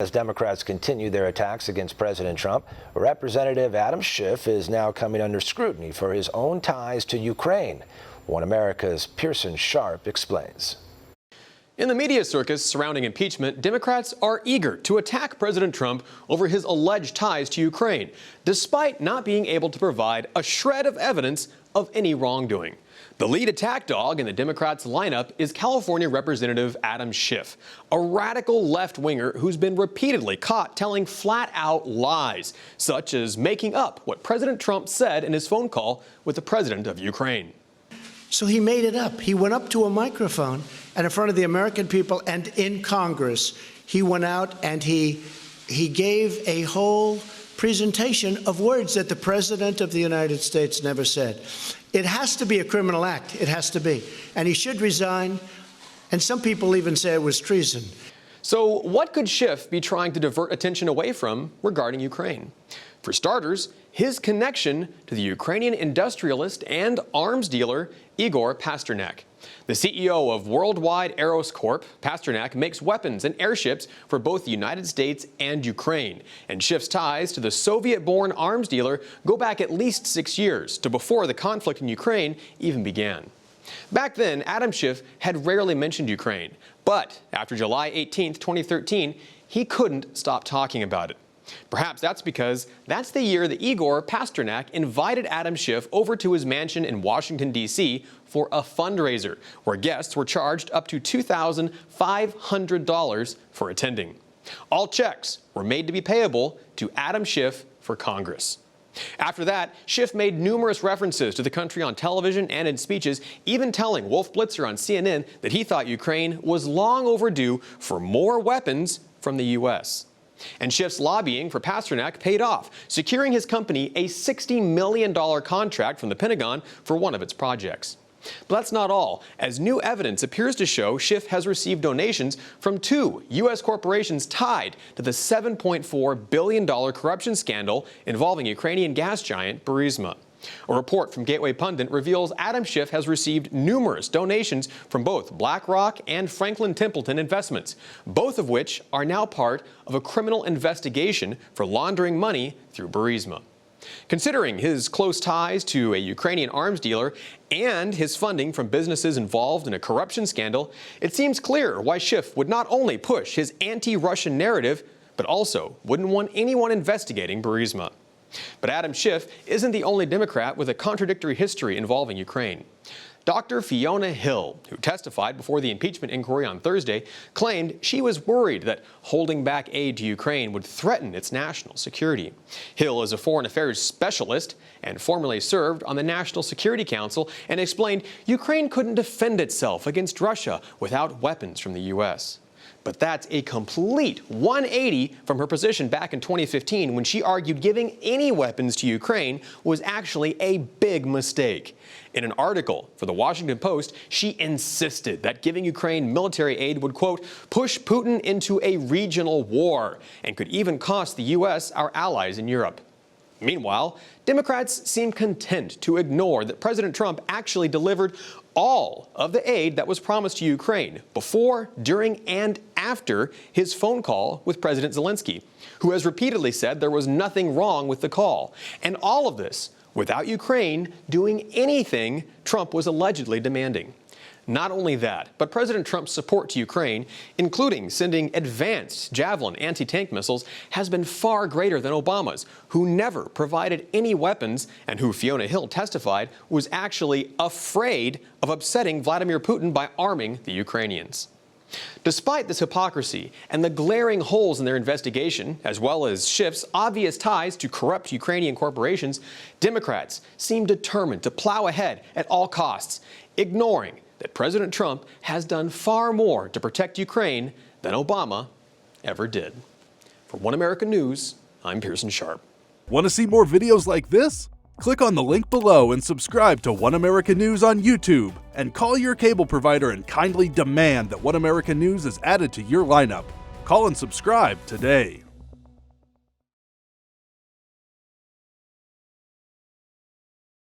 As Democrats continue their attacks against President Trump, Representative Adam Schiff is now coming under scrutiny for his own ties to Ukraine. One America's Pearson explains. In the media circus surrounding impeachment, Democrats are eager to attack President Trump over his alleged ties to Ukraine, despite not being able to provide a shred of evidence of any wrongdoing. The lead attack dog in the Democrats' lineup is California Representative Adam Schiff, a radical left-winger who's been repeatedly caught telling flat-out lies, such as making up what President Trump said in his phone call with the president of Ukraine. So he made it up. He went up to a microphone and in front of the American people and in Congress, he went out and he gave a whole presentation of words that the President of the United States never said. It has to be a criminal act. It has to be. And he should resign. And some people even say it was treason. So what could Schiff be trying to divert attention away from regarding Ukraine? For starters, his connection to the Ukrainian industrialist and arms dealer Igor Pasternak. The CEO of Worldwide Aeros Corp, Pasternak makes weapons and airships for both the United States and Ukraine. And Schiff's ties to the Soviet-born arms dealer go back at least 6 years, to before the conflict in Ukraine even began. Back then, Adam Schiff had rarely mentioned Ukraine. But after July 18, 2013, he couldn't stop talking about it. Perhaps that's because that's the year that Igor Pasternak invited Adam Schiff over to his mansion in Washington, D.C. for a fundraiser, where guests were charged up to $2,500 for attending. All checks were made to be payable to Adam Schiff for Congress. After that, Schiff made numerous references to the country on television and in speeches, even telling Wolf Blitzer on CNN that he thought Ukraine was long overdue for more weapons from the U.S. And Schiff's lobbying for Pasternak paid off, securing his company a $60 million contract from the Pentagon for one of its projects. But that's not all, as new evidence appears to show Schiff has received donations from 2 U.S. corporations tied to the $7.4 billion corruption scandal involving Ukrainian gas giant Burisma. A report from Gateway Pundit reveals Adam Schiff has received numerous donations from both BlackRock and Franklin Templeton Investments, both of which are now part of a criminal investigation for laundering money through Burisma. Considering his close ties to a Ukrainian arms dealer and his funding from businesses involved in a corruption scandal, it seems clear why Schiff would not only push his anti-Russian narrative, but also wouldn't want anyone investigating Burisma. But Adam Schiff isn't the only Democrat with a contradictory history involving Ukraine. Dr. Fiona Hill, who testified before the impeachment inquiry on Thursday, claimed she was worried that holding back aid to Ukraine would threaten its national security. Hill is a foreign affairs specialist and formerly served on the National Security Council and explained Ukraine couldn't defend itself against Russia without weapons from the U.S. But that's a complete 180 from her position back in 2015 when she argued giving any weapons to Ukraine was actually a big mistake. In an article for the Washington Post, she insisted that giving Ukraine military aid would, quote, push Putin into a regional war and could even cost the U.S. our allies in Europe. Meanwhile, Democrats seem content to ignore that President Trump actually delivered all of the aid that was promised to Ukraine before, during, and after his phone call with President Zelensky, who has repeatedly said there was nothing wrong with the call. And all of this without Ukraine doing anything Trump was allegedly demanding. Not only that, but President Trump's support to Ukraine, including sending advanced Javelin anti-tank missiles, has been far greater than Obama's, who never provided any weapons and who, Fiona Hill testified, was actually afraid of upsetting Vladimir Putin by arming the Ukrainians. Despite this hypocrisy and the glaring holes in their investigation, as well as Schiff's obvious ties to corrupt Ukrainian corporations, Democrats seem determined to plow ahead at all costs, ignoring that President Trump has done far more to protect Ukraine than Obama ever did. For One America News, I'm Pearson Sharp. Want to see more videos like this? Click on the link below and subscribe to One America News on YouTube, and call your cable provider and kindly demand that One America News is added to your lineup. Call and subscribe today.